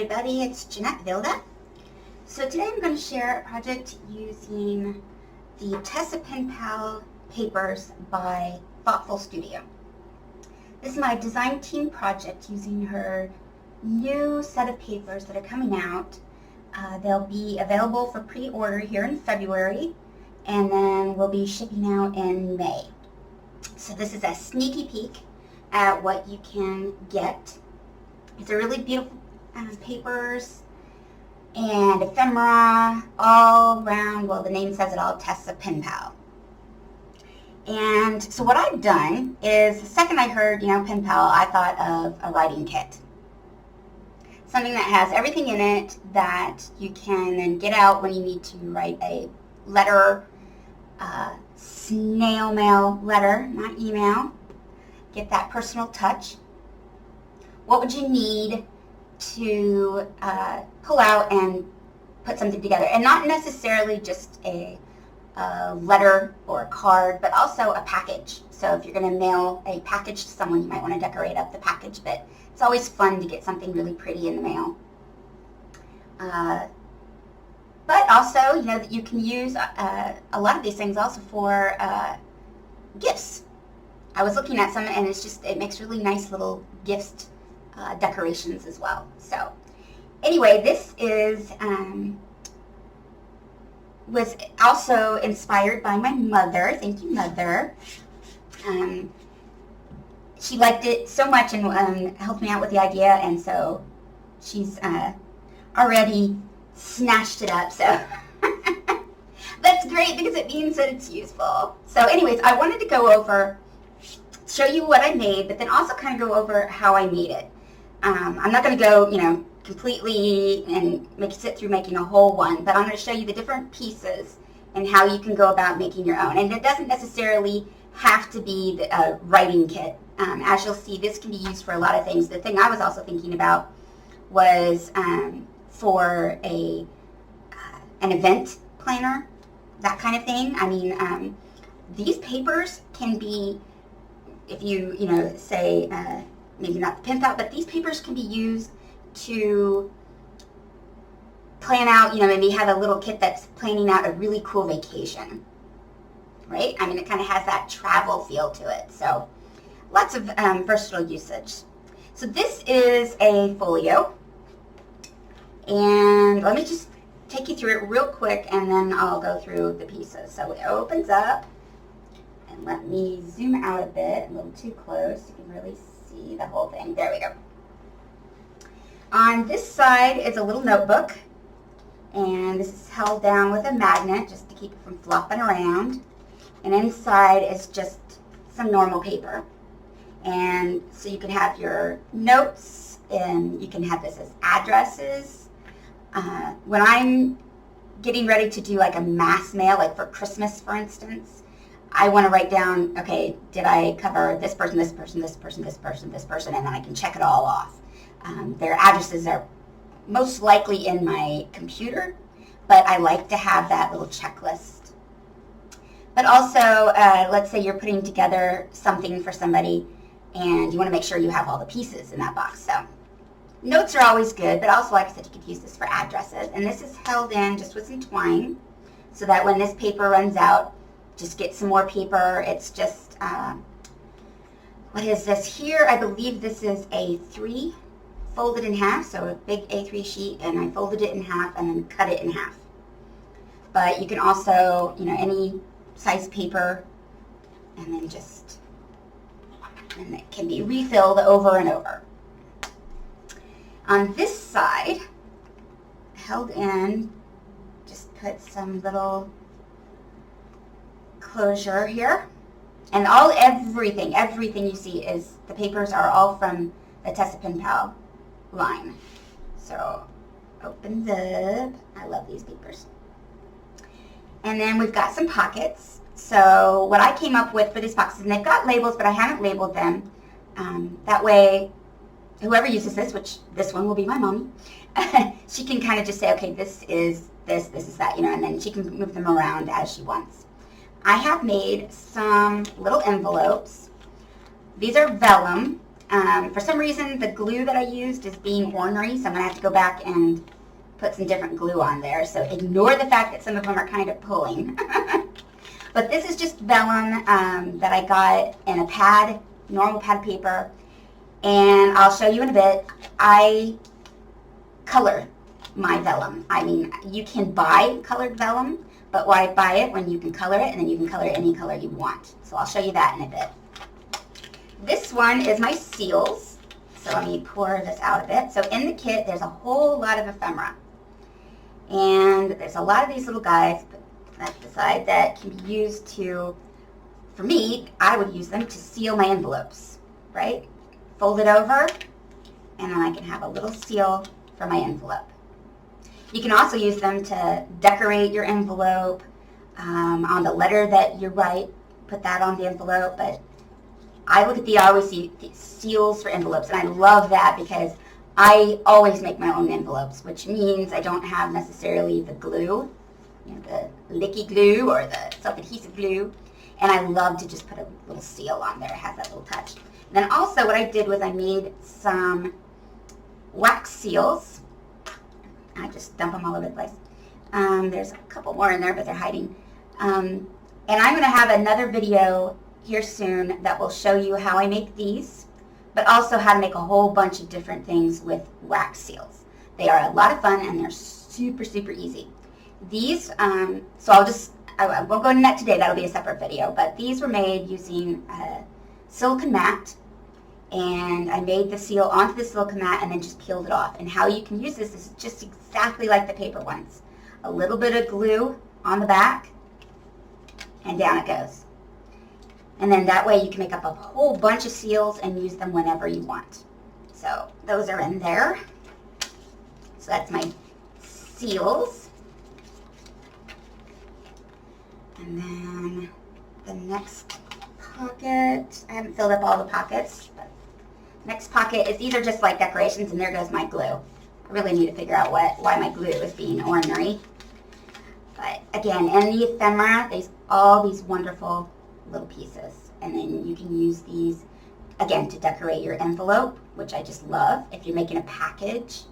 everybody, it's Jeanette Vilda. So today I'm going to share a project using the Tess-A-Penpal papers by Thoughtful Studio. This is my design team project using her new set of papers that are coming out. They'll be available for pre-order here in February, and then we'll be shipping out in May. So this is a sneaky peek at what you can get. It's a really beautiful papers and ephemera all around. Well, the name says it all, Tess-A-Penpal. And so what I've done is, the second I heard, pen pal, I thought of a writing kit. Something that has everything in it that you can then get out when you need to write a letter, snail mail letter, not email. Get that personal touch. What would you need to pull out and put something together? And not necessarily just a letter or a card, but also a package. So if you're going to mail a package to someone, you might want to decorate up the package, but it's always fun to get something really pretty in the mail. But also, that you can use a lot of these things also for gifts. I was looking at some, and it makes really nice little gift decorations as well. So anyway, this was also inspired by my mother. Thank you, Mother. She liked it so much and helped me out with the idea, and so she's already snatched it up. So that's great because it means that it's useful. So anyways, I wanted to go over, show you what I made, but then also kind of go over how I made it. I'm not going to go, completely and make you sit through making a whole one, but I'm going to show you the different pieces and how you can go about making your own. And it doesn't necessarily have to be a writing kit. As you'll see, this can be used for a lot of things. The thing I was also thinking about was for an event planner, that kind of thing. I mean, these papers can be, if you, say, maybe not the pen pal, but these papers can be used to plan out, maybe have a little kit that's planning out a really cool vacation, right? I mean, it kind of has that travel feel to it. So lots of versatile usage. So this is a folio, and let me just take you through it real quick, and then I'll go through the pieces. So it opens up, and let me zoom out a bit, a little too close. You can really see the whole thing. There we go. On this side is a little notebook, and this is held down with a magnet just to keep it from flopping around. And inside is just some normal paper. And so you can have your notes, and you can have this as addresses. When I'm getting ready to do like a mass mail, like for Christmas, for instance, I want to write down, okay, did I cover this person, this person, this person, this person, this person, and then I can check it all off. Their addresses are most likely in my computer, but I like to have that little checklist. But also, let's say you're putting together something for somebody, and you want to make sure you have all the pieces in that box. So notes are always good, but also, like I said, you could use this for addresses. And this is held in just with some twine, so that when this paper runs out, just get some more paper. It's just, what is this here? I believe this is A3 folded in half, so a big A3 sheet, and I folded it in half and then cut it in half. But you can also, any size paper, and then and it can be refilled over and over. On this side, held in, just put some little closure here, and everything you see is, the papers are all from the Tess-A-Penpal line. So opens up. I love these papers. And then we've got some pockets. So what I came up with for these boxes, and they've got labels, but I haven't labeled them. That way, whoever uses this, which this one will be my mommy, she can kind of just say, okay, this is this is that, and then she can move them around as she wants. I have made some little envelopes. These are vellum, For some reason, the glue that I used is being ornery, so I'm going to have to go back and put some different glue on there. So ignore the fact that some of them are kind of pulling. But this is just vellum that I got in a pad, normal pad paper. And I'll show you in a bit. I color my vellum. I mean, you can buy colored vellum, but why buy it when you can color it, and then you can color it any color you want. So I'll show you that in a bit. This one is my seals. So let me pour this out a bit. So in the kit, there's a whole lot of ephemera. And there's a lot of these little guys, put that to the side, that can be used to, for me, I would use them to seal my envelopes, right? Fold it over, and then I can have a little seal for my envelope. You can also use them to decorate your envelope on the letter that you write, put that on the envelope. But I look at I always see seals for envelopes, and I love that because I always make my own envelopes, which means I don't have necessarily the glue, you know, the licky glue or the self-adhesive glue, and I love to just put a little seal on there. It has that little touch. And then also what I did was I made some wax seals. I just dump them all over the place. There's a couple more in there, but they're hiding. And I'm going to have another video here soon that will show you how I make these, but also how to make a whole bunch of different things with wax seals. They are a lot of fun, and they're super, super easy. These, so I won't go into that today. That'll be a separate video. But these were made using silicone mat, and I made the seal onto the silicone mat and then just peeled it off. And how you can use this is just exactly like the paper ones. A little bit of glue on the back, and down it goes. And then that way you can make up a whole bunch of seals and use them whenever you want. So those are in there. So that's my seals. And then the next pocket, I haven't filled up all the pockets, but next pocket is, these are just like decorations, and there goes my glue. I really need to figure out why my glue is being ornery. But again, in the ephemera, there's all these wonderful little pieces. And then you can use these, again, to decorate your envelope, which I just love. If you're making a package,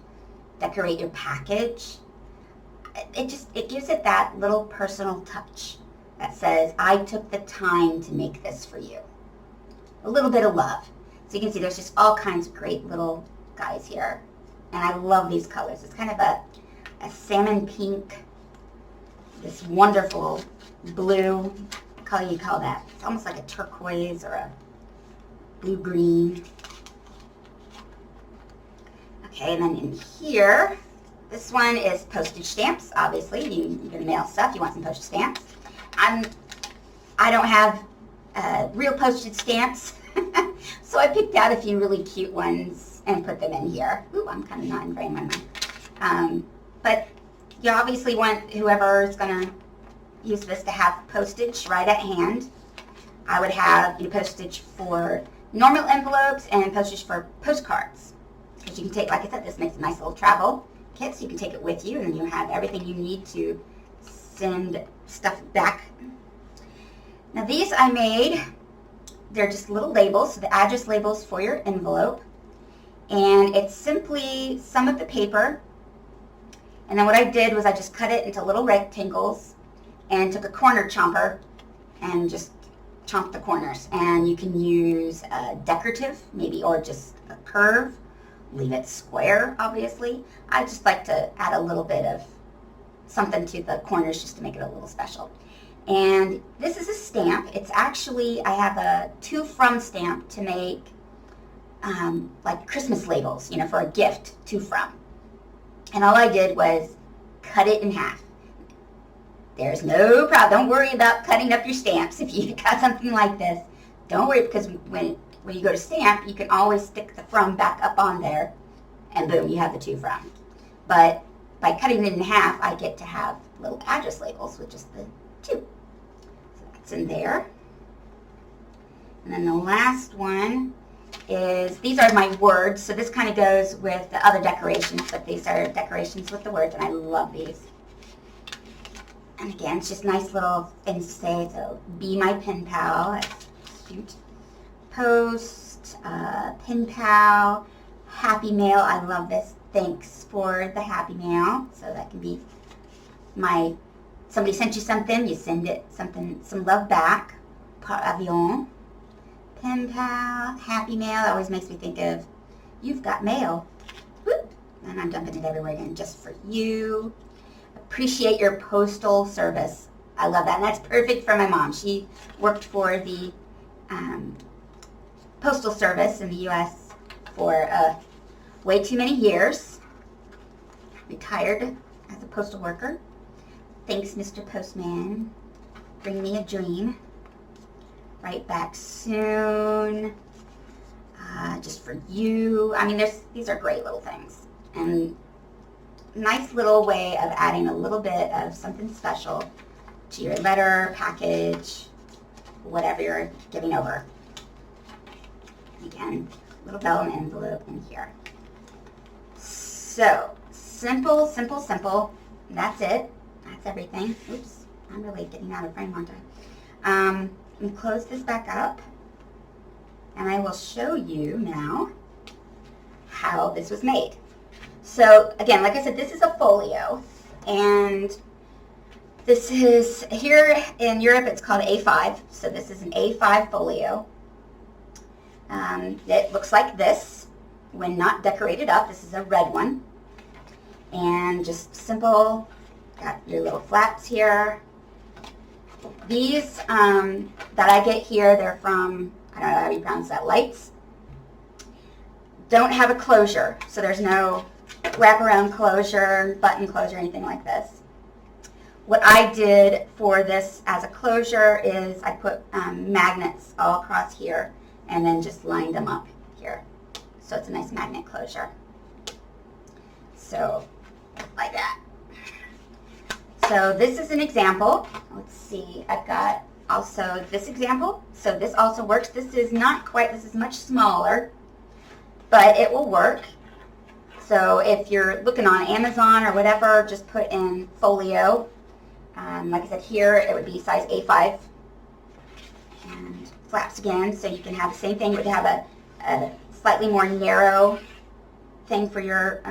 decorate your package. It gives it that little personal touch that says, I took the time to make this for you. A little bit of love. So you can see there's just all kinds of great little guys here. And I love these colors. It's kind of a salmon pink, this wonderful blue, what color you call that? It's almost like a turquoise or a blue-green. Okay, and then in here, this one is postage stamps. Obviously, you're going to mail stuff. You want some postage stamps. I don't have real postage stamps, so I picked out a few really cute ones and put them in here. Ooh, I'm kind of not in frame on mine. But you obviously want whoever is going to use this to have postage right at hand. I would have postage for normal envelopes and postage for postcards. Because you can take, like I said, this makes a nice little travel kit, so you can take it with you, and then you have everything you need to send stuff back. Now these I made, they're just little labels, so the address labels for your envelope. And it's simply some of the paper. And then what I did was I just cut it into little rectangles and took a corner chomper and just chomped the corners. And you can use a decorative, maybe, or just a curve. Leave it square, obviously. I just like to add a little bit of something to the corners just to make it a little special. And this is a stamp. It's actually, I have a to from stamp to make like Christmas labels, for a gift, to from. And all I did was cut it in half. There's no problem. Don't worry about cutting up your stamps if you've got something like this. Don't worry, because when you go to stamp, you can always stick the from back up on there, and boom, you have the to from. But by cutting it in half, I get to have little address labels with just the to. So that's in there. And then the last one is, these are my words, so this kind of goes with the other decorations, but these are decorations with the words, and I love these. And again, it's just nice little things to say. So, be my pen pal, that's cute. Post Tess-A-Penpal, Happy Mail. I love this. Thanks for the Happy Mail. So that can be somebody sent you something, you send it some love back. Par avion. Penpal, Happy Mail always makes me think of you've got mail. Whoop. And I'm dumping it everywhere again just for you. Appreciate your postal service. I love that. And that's perfect for my mom. She worked for the postal service in the U.S. for way too many years. Retired as a postal worker. Thanks, Mr. Postman. Bring me a dream. Right back soon. Just for you. I mean, these are great little things. And nice little way of adding a little bit of something special to your letter, package, whatever you're giving over. Again, little vellum envelope in here. So, simple, simple, simple. That's it. That's everything. Oops, I'm really getting out of frame, aren't I? Let me close this back up, and I will show you now how this was made. So, again, like I said, this is a folio, and this is, here in Europe, it's called A5, so this is an A5 folio. It looks like this when not decorated up. This is a red one. And just simple, got your little flaps here. These that I get here, they're from, I don't know how you pronounce that, Lights. Don't have a closure, so there's no wraparound closure, button closure, anything like this. What I did for this as a closure is I put magnets all across here and then just lined them up here. So it's a nice magnet closure. So, like that. So this is an example. Let's see, I've got also this example. So this also works. This is not quite, this is much smaller, but it will work. So if you're looking on Amazon or whatever, just put in folio. Like I said, here it would be size A5. And flaps again, so you can have the same thing, but have a slightly more narrow thing for your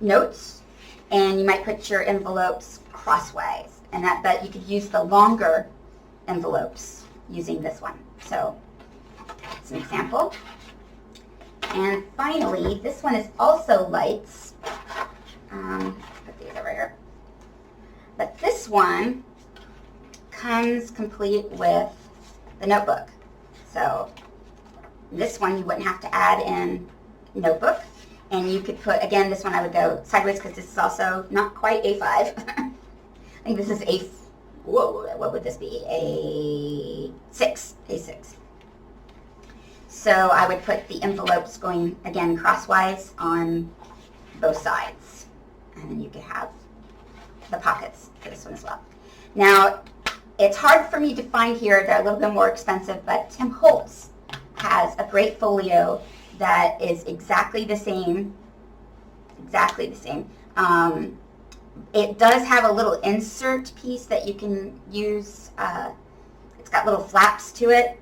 notes. And you might put your envelopes crosswise. But you could use the longer envelopes using this one. So it's an example. And finally, this one is also Lights. Put these over here. But this one comes complete with the notebook. So this one you wouldn't have to add in notebook. And you could put, again, this one I would go sideways because this is also not quite A5. I think this is what would this be? A6. So I would put the envelopes going, again, crosswise on both sides. And then you could have the pockets for this one as well. Now, it's hard for me to find here. They're a little bit more expensive, but Tim Holtz has a great folio that is exactly the same. It does have a little insert piece that you can use. It's got little flaps to it.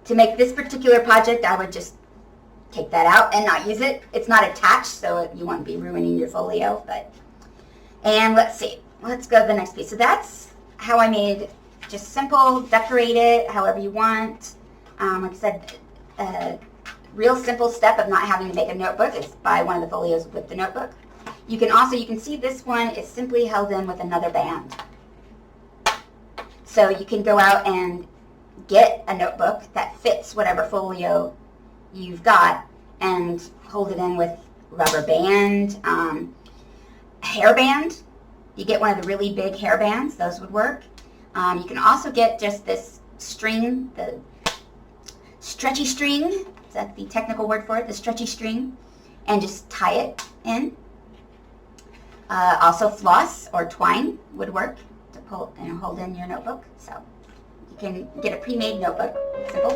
To make this particular project, I would just take that out and not use it. It's not attached, so you won't be ruining your folio. And let's see. Let's go to the next piece. So that's how I made, just simple, decorate it however you want. Like I said, real simple step of not having to make a notebook is buy one of the folios with the notebook. You can see this one is simply held in with another band. So you can go out and get a notebook that fits whatever folio you've got and hold it in with rubber band, hair band. You get one of the really big hair bands, those would work. You can also get just this string, the stretchy string, is that the technical word for it, the stretchy string, and just tie it in. Also floss or twine would work to pull and hold in your notebook. So you can get a pre-made notebook, simple.